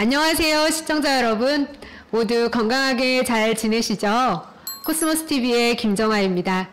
안녕하세요, 시청자 여러분. 모두 건강하게 잘 지내시죠? 코스모스TV의 김정아입니다.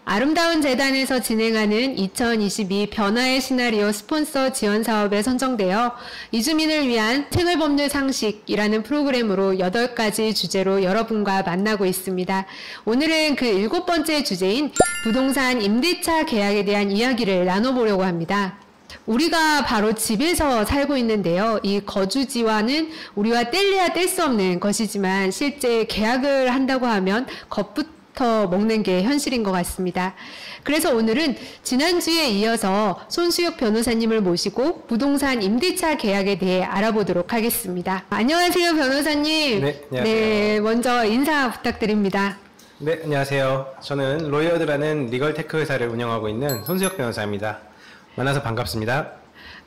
아름다운 재단에서 진행하는 2022 변화의 시나리오 스폰서 지원 사업에 선정되어 이주민을 위한 생활법률 상식이라는 프로그램으로 8가지 주제로 여러분과 만나고 있습니다. 오늘은 그 7번째 주제인 부동산 임대차 계약에 대한 이야기를 나눠보려고 합니다. 우리가 바로 집에서 살고 있는데요. 이 거주지와는 우리와 뗄래야 뗄 수 없는 것이지만 실제 계약을 한다고 하면 겁부터 먹는 게 현실인 것 같습니다. 그래서 오늘은 지난주에 이어서 손수혁 변호사님을 모시고 부동산 임대차 계약에 대해 알아보도록 하겠습니다. 안녕하세요, 변호사님. 네, 안녕하세요. 네, 먼저 인사 부탁드립니다. 네, 안녕하세요. 저는 로이어드라는 리걸테크 회사를 운영하고 있는 손수혁 변호사입니다. 만나서 반갑습니다.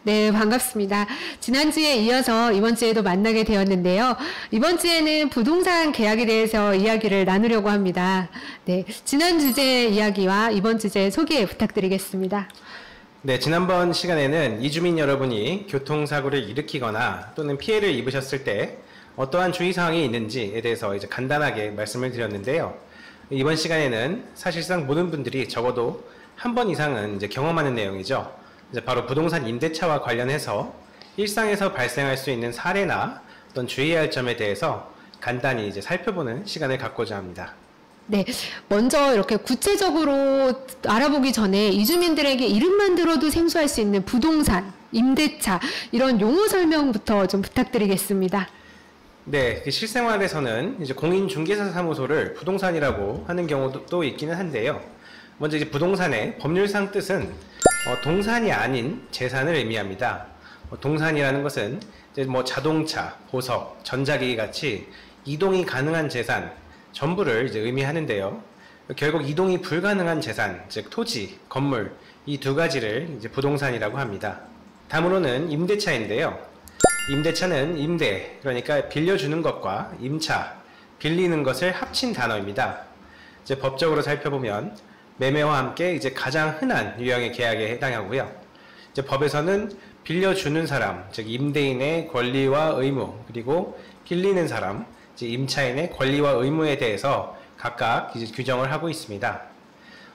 네, 반갑습니다. 지난주에 이어서 이번 주에도 만나게 되었는데요. 이번 주에는 부동산 계약에 대해서 이야기를 나누려고 합니다. 네, 지난 주제 이야기와 이번 주제 소개 부탁드리겠습니다. 네, 지난번 시간에는 이주민 여러분이 교통사고를 일으키거나 또는 피해를 입으셨을 때 어떠한 주의사항이 있는지에 대해서 이제 간단하게 말씀을 드렸는데요. 이번 시간에는 사실상 모든 분들이 적어도 한 번 이상은 이제 경험하는 내용이죠. 이제 바로 부동산 임대차와 관련해서 일상에서 발생할 수 있는 사례나 어떤 주의해야 할 점에 대해서 간단히 이제 살펴보는 시간을 갖고자 합니다. 네, 먼저 이렇게 구체적으로 알아보기 전에 이주민들에게 이름만 들어도 생소할 수 있는 부동산, 임대차 이런 용어 설명부터 좀 부탁드리겠습니다. 네, 실생활에서는 이제 공인중개사 사무소를 부동산이라고 하는 경우도 있기는 한데요. 먼저 이제 부동산의 법률상 뜻은 동산이 아닌 재산을 의미합니다. 동산이라는 것은 이제 자동차, 보석, 전자기기 같이 이동이 가능한 재산 전부를 이제 의미하는데요. 결국 이동이 불가능한 재산, 즉 토지, 건물 이 두 가지를 이제 부동산이라고 합니다. 다음으로는 임대차인데요. 임대차는 임대, 그러니까 빌려주는 것과 임차, 빌리는 것을 합친 단어입니다. 이제 법적으로 살펴보면 매매와 함께 이제 가장 흔한 유형의 계약에 해당하고요. 이제 법에서는 빌려주는 사람, 즉 임대인의 권리와 의무, 그리고 빌리는 사람, 즉 임차인의 권리와 의무에 대해서 각각 이제 규정을 하고 있습니다.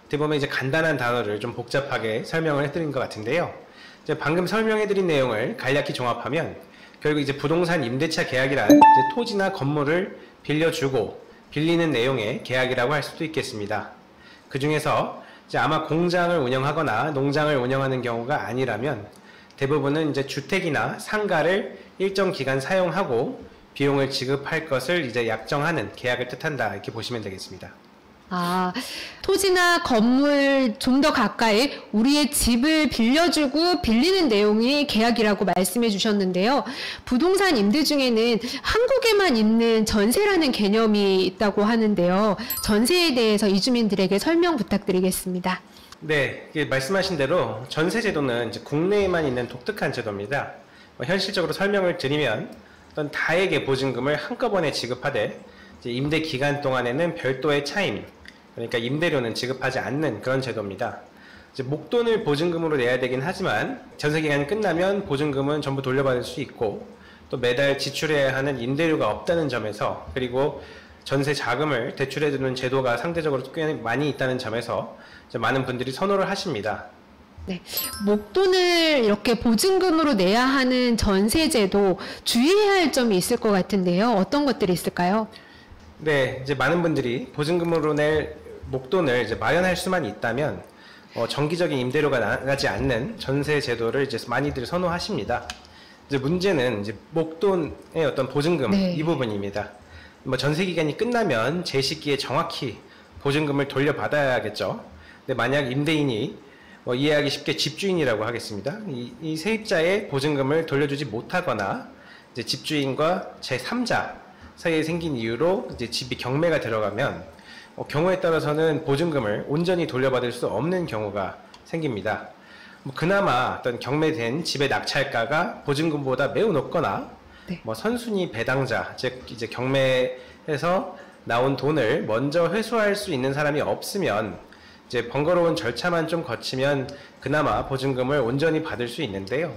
어떻게 보면 이제 간단한 단어를 좀 복잡하게 설명을 해드린 것 같은데요. 이제 방금 설명해드린 내용을 간략히 종합하면 결국 이제 부동산 임대차 계약이란 이제 토지나 건물을 빌려주고 빌리는 내용의 계약이라고 할 수도 있겠습니다. 그 중에서 이제 아마 공장을 운영하거나 농장을 운영하는 경우가 아니라면 대부분은 이제 주택이나 상가를 일정 기간 사용하고 비용을 지급할 것을 이제 약정하는 계약을 뜻한다 이렇게 보시면 되겠습니다. 아, 토지나 건물 좀 더 가까이 우리의 집을 빌려주고 빌리는 내용이 계약이라고 말씀해 주셨는데요. 부동산 임대 중에는 한국에만 있는 전세라는 개념이 있다고 하는데요. 전세에 대해서 이주민들에게 설명 부탁드리겠습니다. 네, 말씀하신 대로 전세 제도는 이제 국내에만 있는 독특한 제도입니다. 현실적으로 설명을 드리면 어떤 다액의 보증금을 한꺼번에 지급하되 이제 임대 기간 동안에는 별도의 차임, 그러니까 임대료는 지급하지 않는 그런 제도입니다. 이제 목돈을 보증금으로 내야 되긴 하지만 전세 기간이 끝나면 보증금은 전부 돌려받을 수 있고 또 매달 지출해야 하는 임대료가 없다는 점에서 그리고 전세 자금을 대출해주는 제도가 상대적으로 꽤 많이 있다는 점에서 이제 많은 분들이 선호를 하십니다. 네, 목돈을 이렇게 보증금으로 내야 하는 전세제도 주의해야 할 점이 있을 것 같은데요. 어떤 것들이 있을까요? 네, 이제 많은 분들이 보증금으로 낼 목돈을 이제 마련할 수만 있다면 정기적인 임대료가 나가지 않는 전세 제도를 이제 많이들 선호하십니다. 이제 문제는 이제 목돈의 어떤 보증금 네. 이 부분입니다. 전세 기간이 끝나면 제 시기에 정확히 보증금을 돌려받아야겠죠. 근데 만약 임대인이 이해하기 쉽게 집주인이라고 하겠습니다. 이 세입자의 보증금을 돌려주지 못하거나 이제 집주인과 제3자 사이에 생긴 이유로 이제 집이 경매가 들어가면 경우에 따라서는 보증금을 온전히 돌려받을 수 없는 경우가 생깁니다. 그나마 어떤 경매된 집의 낙찰가가 보증금보다 매우 높거나 네. 선순위 배당자, 즉 이제 경매에서 나온 돈을 먼저 회수할 수 있는 사람이 없으면 이제 번거로운 절차만 좀 거치면 그나마 보증금을 온전히 받을 수 있는데요.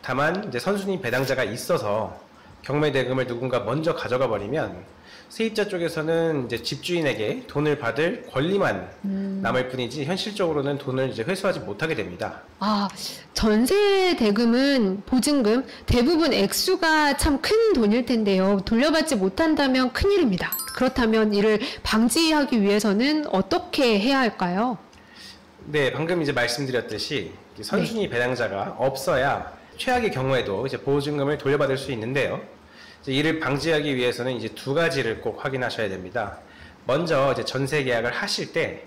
다만 이제 선순위 배당자가 있어서 경매 대금을 누군가 먼저 가져가 버리면 세입자 쪽에서는 이제 집주인에게 돈을 받을 권리만 남을 뿐이지 현실적으로는 돈을 이제 회수하지 못하게 됩니다. 아, 전세 대금은 보증금 대부분 액수가 참 큰 돈일 텐데요. 돌려받지 못한다면 큰일입니다. 그렇다면 이를 방지하기 위해서는 어떻게 해야 할까요? 네, 방금 이제 말씀드렸듯이 선순위 배당자가 없어야 최악의 경우에도 이제 보증금을 돌려받을 수 있는데요. 이를 방지하기 위해서는 이제 두 가지를 꼭 확인하셔야 됩니다. 먼저 이제 전세 계약을 하실 때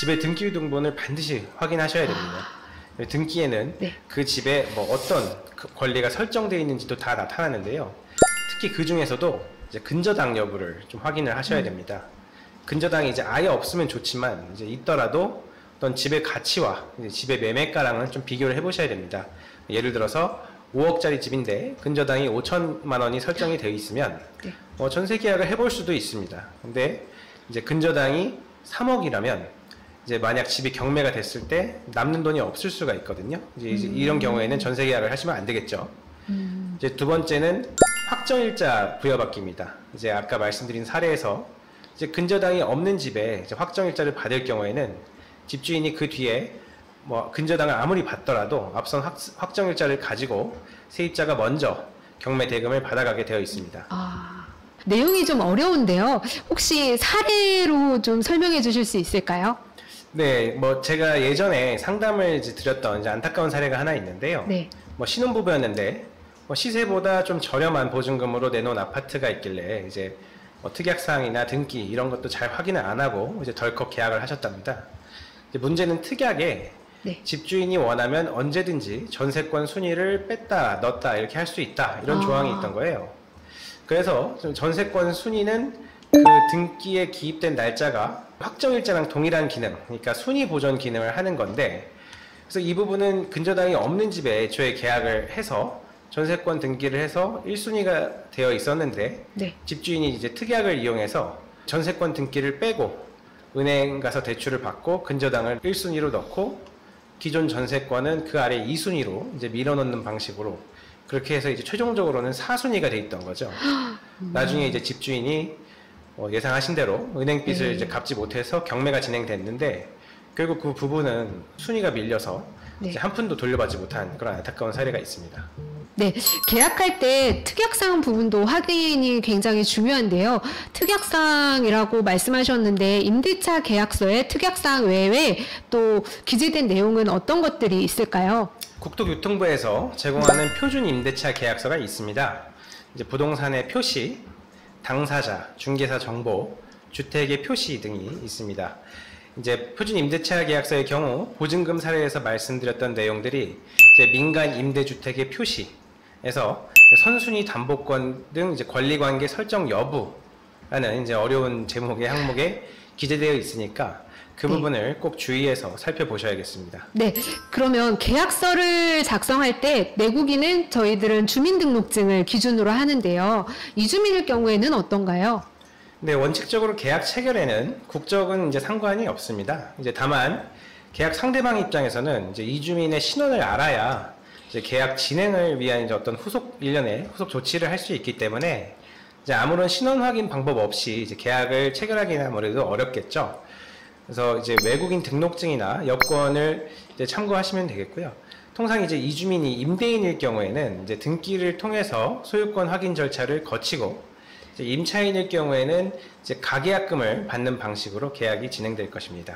집의 등기 등본을 반드시 확인하셔야 됩니다. 등기에는 네. 그 집에 뭐 어떤 권리가 설정되어 있는지도 다 나타나는데요. 특히 그 중에서도 이제 근저당 여부를 좀 확인을 하셔야 됩니다. 근저당이 이제 아예 없으면 좋지만 이제 있더라도 어떤 집의 가치와 이제 집의 매매가랑은 좀 비교를 해보셔야 됩니다. 예를 들어서 5억짜리 집인데 근저당이 5천만 원이 설정이 되어 있으면 네. 전세 계약을 해볼 수도 있습니다. 근데 이제 근저당이 3억이라면 이제 만약 집이 경매가 됐을 때 남는 돈이 없을 수가 있거든요. 이제 이런 경우에는 전세 계약을 하시면 안 되겠죠. 이제 두 번째는 확정일자 부여받기입니다. 이제 아까 말씀드린 사례에서 이제 근저당이 없는 집에 이제 확정일자를 받을 경우에는 집주인이 그 뒤에 뭐 근저당을 아무리 받더라도 앞선 확정일자를 가지고 세입자가 먼저 경매 대금을 받아가게 되어 있습니다. 아, 내용이 좀 어려운데요. 혹시 사례로 좀 설명해 주실 수 있을까요? 네, 뭐 제가 예전에 상담을 이제 드렸던 이제 안타까운 사례가 하나 있는데요. 네. 뭐 신혼부부였는데 뭐 시세보다 좀 저렴한 보증금으로 내놓은 아파트가 있길래 이제 뭐 특약사항이나 등기 이런 것도 잘 확인을 안 하고 이제 덜컥 계약을 하셨답니다. 이제 문제는 특약에 네. 집주인이 원하면 언제든지 전세권 순위를 뺐다 넣었다 이렇게 할 수 있다 이런 조항이 있던 거예요. 그래서 전세권 순위는 그 등기에 기입된 날짜가 확정일자랑 동일한 기능, 그러니까 순위 보존 기능을 하는 건데, 그래서 이 부분은 근저당이 없는 집에 애초에 계약을 해서 전세권 등기를 해서 1순위가 되어 있었는데 네. 집주인이 이제 특약을 이용해서 전세권 등기를 빼고 은행 가서 대출을 받고 근저당을 1순위로 넣고 기존 전세권은 그 아래 2순위로 이제 밀어넣는 방식으로 그렇게 해서 이제 최종적으로는 4순위가 돼 있던 거죠. 나중에 이제 집주인이 예상하신 대로 은행빚을 이제 갚지 못해서 경매가 진행됐는데 결국 그 부분은 순위가 밀려서 네. 이제 한 푼도 돌려받지 못한 그런 안타까운 사례가 있습니다. 네, 계약할 때 특약사항 부분도 확인이 굉장히 중요한데요. 특약사항이라고 말씀하셨는데 임대차 계약서에 특약사항 외에 또 기재된 내용은 어떤 것들이 있을까요? 국토교통부에서 제공하는 표준 임대차 계약서가 있습니다. 이제 부동산의 표시, 당사자, 중개사 정보, 주택의 표시 등이 있습니다. 이제 표준 임대차 계약서의 경우 보증금 사례에서 말씀드렸던 내용들이 이제 민간 임대주택의 표시에서 선순위 담보권 등 이제 권리관계 설정 여부라는 이제 어려운 제목의 항목에 기재되어 있으니까 그 부분을 꼭 주의해서 살펴보셔야겠습니다. 네, 그러면 계약서를 작성할 때 내국인은 저희들은 주민등록증을 기준으로 하는데요. 이주민일 경우에는 어떤가요? 네, 원칙적으로 계약 체결에는 국적은 이제 상관이 없습니다. 이제 다만 계약 상대방 입장에서는 이제 이주민의 신원을 알아야 이제 계약 진행을 위한 이제 어떤 일련의 후속 조치를 할 수 있기 때문에 이제 아무런 신원 확인 방법 없이 이제 계약을 체결하기는 아무래도 어렵겠죠. 그래서 이제 외국인 등록증이나 여권을 이제 참고하시면 되겠고요. 통상 이제 이주민이 임대인일 경우에는 이제 등기를 통해서 소유권 확인 절차를 거치고 이제 임차인일 경우에는 이제 가계약금을 받는 방식으로 계약이 진행될 것입니다.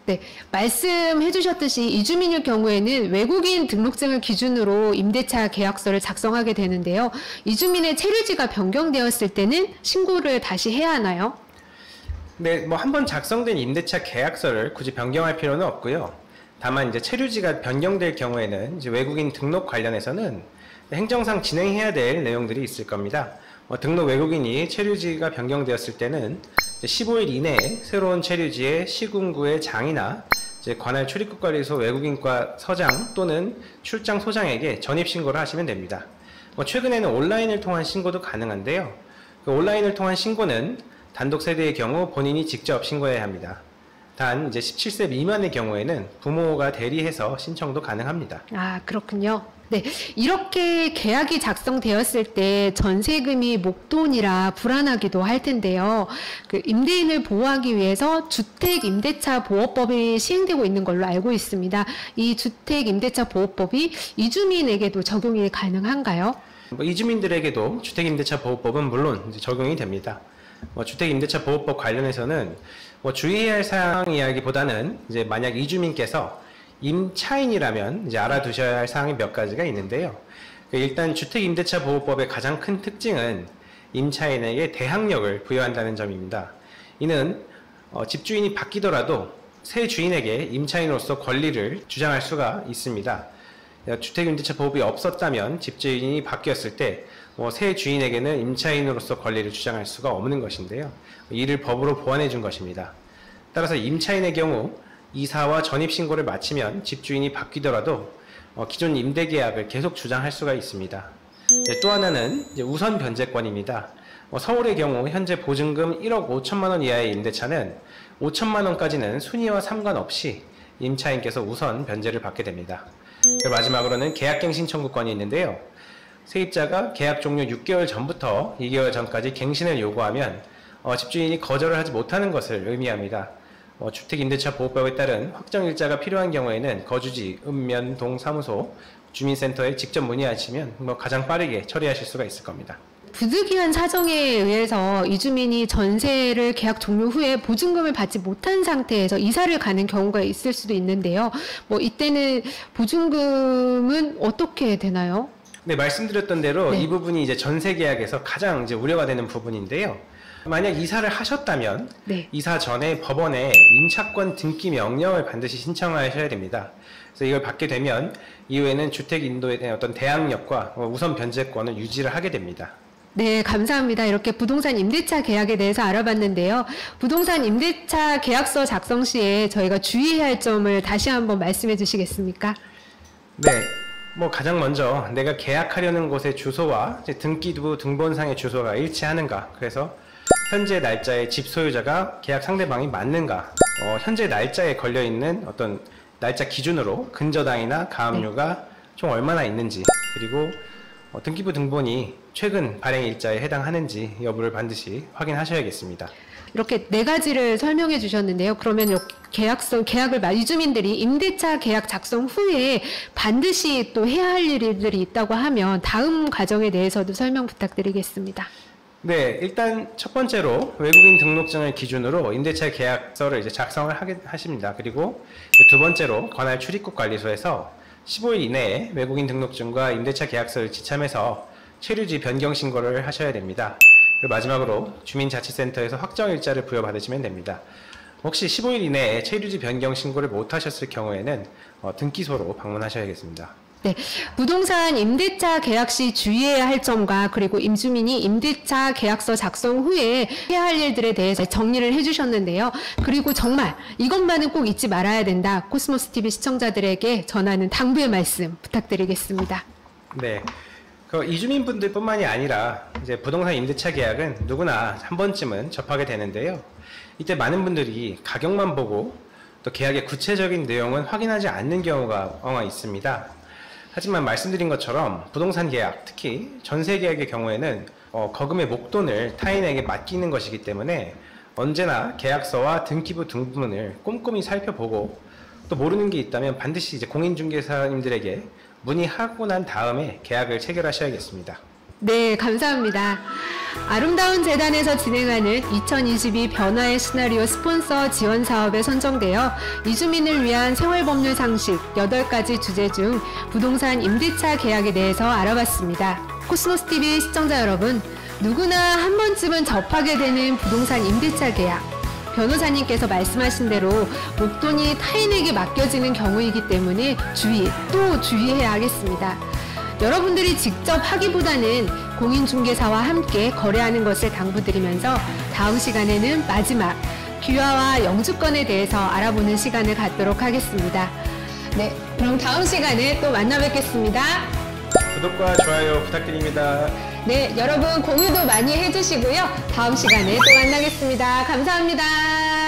네, 말씀해 주셨듯이 이주민일 경우에는 외국인 등록증을 기준으로 임대차 계약서를 작성하게 되는데요. 이주민의 체류지가 변경되었을 때는 신고를 다시 해야 하나요? 네, 뭐 한번 작성된 임대차 계약서를 굳이 변경할 필요는 없고요. 다만 이제 체류지가 변경될 경우에는 이제 외국인 등록 관련해서는 행정상 진행해야 될 내용들이 있을 겁니다. 등록 외국인이 체류지가 변경되었을 때는 15일 이내에 새로운 체류지의 시군구의 장이나 이제 관할 출입국관리소 외국인과 서장 또는 출장 소장에게 전입 신고를 하시면 됩니다. 최근에는 온라인을 통한 신고도 가능한데요. 그 온라인을 통한 신고는 단독 세대의 경우 본인이 직접 신고해야 합니다. 단 이제 17세 미만의 경우에는 부모가 대리해서 신청도 가능합니다. 아, 그렇군요. 네, 이렇게 계약이 작성되었을 때 전세금이 목돈이라 불안하기도 할 텐데요. 그 임대인을 보호하기 위해서 주택임대차 보호법이 시행되고 있는 걸로 알고 있습니다. 이 주택임대차 보호법이 이주민에게도 적용이 가능한가요? 이주민들에게도 주택임대차 보호법은 물론 이제 적용이 됩니다. 주택임대차 보호법 관련해서는 주의해야 할 사항 이야기보다는 이제 만약 이주민께서 임차인이라면 이제 알아두셔야 할 사항이 몇 가지가 있는데요. 일단 주택임대차 보호법의 가장 큰 특징은 임차인에게 대항력을 부여한다는 점입니다. 이는 집주인이 바뀌더라도 새 주인에게 임차인으로서 권리를 주장할 수가 있습니다. 주택임대차 보호법이 없었다면 집주인이 바뀌었을 때 새 주인에게는 임차인으로서 권리를 주장할 수가 없는 것인데요. 이를 법으로 보완해 준 것입니다. 따라서 임차인의 경우 이사와 전입신고를 마치면 집주인이 바뀌더라도 기존 임대계약을 계속 주장할 수가 있습니다. 또 하나는 우선 변제권입니다. 서울의 경우 현재 보증금 1억 5천만 원 이하의 임대차는 5천만 원까지는 순위와 상관없이 임차인께서 우선 변제를 받게 됩니다. 마지막으로는 계약갱신 청구권이 있는데요. 세입자가 계약 종료 6개월 전부터 2개월 전까지 갱신을 요구하면 집주인이 거절을 하지 못하는 것을 의미합니다. 주택임대차 보호법에 따른 확정일자가 필요한 경우에는 거주지, 읍면, 동, 사무소, 주민센터에 직접 문의하시면 가장 빠르게 처리하실 수가 있을 겁니다. 부득이한 사정에 의해서 이주민이 전세를 계약 종료 후에 보증금을 받지 못한 상태에서 이사를 가는 경우가 있을 수도 있는데요. 이때는 보증금은 어떻게 되나요? 네, 말씀드렸던 대로 네. 이 부분이 이제 전세 계약에서 가장 이제 우려가 되는 부분인데요. 만약 이사를 하셨다면 네. 이사 전에 법원에 임차권 등기 명령을 반드시 신청하셔야 됩니다. 그래서 이걸 받게 되면 이후에는 주택 인도에 대한 어떤 대항력과 우선 변제권을 유지를 하게 됩니다. 네, 감사합니다. 이렇게 부동산 임대차 계약에 대해서 알아봤는데요. 부동산 임대차 계약서 작성 시에 저희가 주의해야 할 점을 다시 한번 말씀해 주시겠습니까? 네. 가장 먼저 내가 계약하려는 곳의 주소와 등기부 등본상의 주소가 일치하는가, 그래서 현재 날짜에 집 소유자가 계약 상대방이 맞는가, 현재 날짜에 걸려있는 어떤 날짜 기준으로 근저당이나 가압류가 총 얼마나 있는지, 그리고 등기부 등본이 최근 발행 일자에 해당하는지 여부를 반드시 확인하셔야겠습니다. 이렇게 네 가지를 설명해 주셨는데요. 그러면 이렇게 계약을 이주민들이 임대차 계약 작성 후에 반드시 또 해야 할 일들이 있다고 하면 다음 과정에 대해서도 설명 부탁드리겠습니다. 네, 일단 첫 번째로 외국인 등록증을 기준으로 임대차 계약서를 이제 작성을 하십니다. 그리고 두 번째로 관할 출입국 관리소에서 15일 이내에 외국인 등록증과 임대차 계약서를 지참해서 체류지 변경 신고를 하셔야 됩니다. 그리고 마지막으로 주민자치센터에서 확정일자를 부여받으시면 됩니다. 혹시 15일 이내에 체류지 변경 신고를 못 하셨을 경우에는 등기소로 방문하셔야겠습니다. 네, 부동산 임대차 계약 시 주의해야 할 점과 그리고 임주민이 임대차 계약서 작성 후에 해야 할 일들에 대해서 정리를 해주셨는데요. 그리고 정말 이것만은 꼭 잊지 말아야 된다. 코스모스 TV 시청자들에게 전하는 당부의 말씀 부탁드리겠습니다. 네, 이주민분들뿐만이 아니라 이제 부동산 임대차 계약은 누구나 한 번쯤은 접하게 되는데요. 이때 많은 분들이 가격만 보고 또 계약의 구체적인 내용은 확인하지 않는 경우가 있습니다. 하지만 말씀드린 것처럼 부동산 계약, 특히 전세 계약의 경우에는 거금의 목돈을 타인에게 맡기는 것이기 때문에 언제나 계약서와 등기부 등본을 꼼꼼히 살펴보고, 또 모르는 게 있다면 반드시 이제 공인중개사님들에게 문의하고 난 다음에 계약을 체결하셔야겠습니다. 네, 감사합니다. 아름다운 재단에서 진행하는 2022 변화의 시나리오 스폰서 지원 사업에 선정되어 이주민을 위한 생활법률 상식 8가지 주제 중 부동산 임대차 계약에 대해서 알아봤습니다. 코스모스 TV 시청자 여러분, 누구나 한 번쯤은 접하게 되는 부동산 임대차 계약. 변호사님께서 말씀하신 대로 목돈이 타인에게 맡겨지는 경우이기 때문에 또 주의해야 하겠습니다. 여러분들이 직접 하기보다는 공인중개사와 함께 거래하는 것을 당부드리면서 다음 시간에는 마지막 귀화와 영주권에 대해서 알아보는 시간을 갖도록 하겠습니다. 네, 그럼 다음 시간에 또 만나 뵙겠습니다. 구독과 좋아요 부탁드립니다. 네, 여러분 공유도 많이 해주시고요. 다음 시간에 또 만나겠습니다. 감사합니다.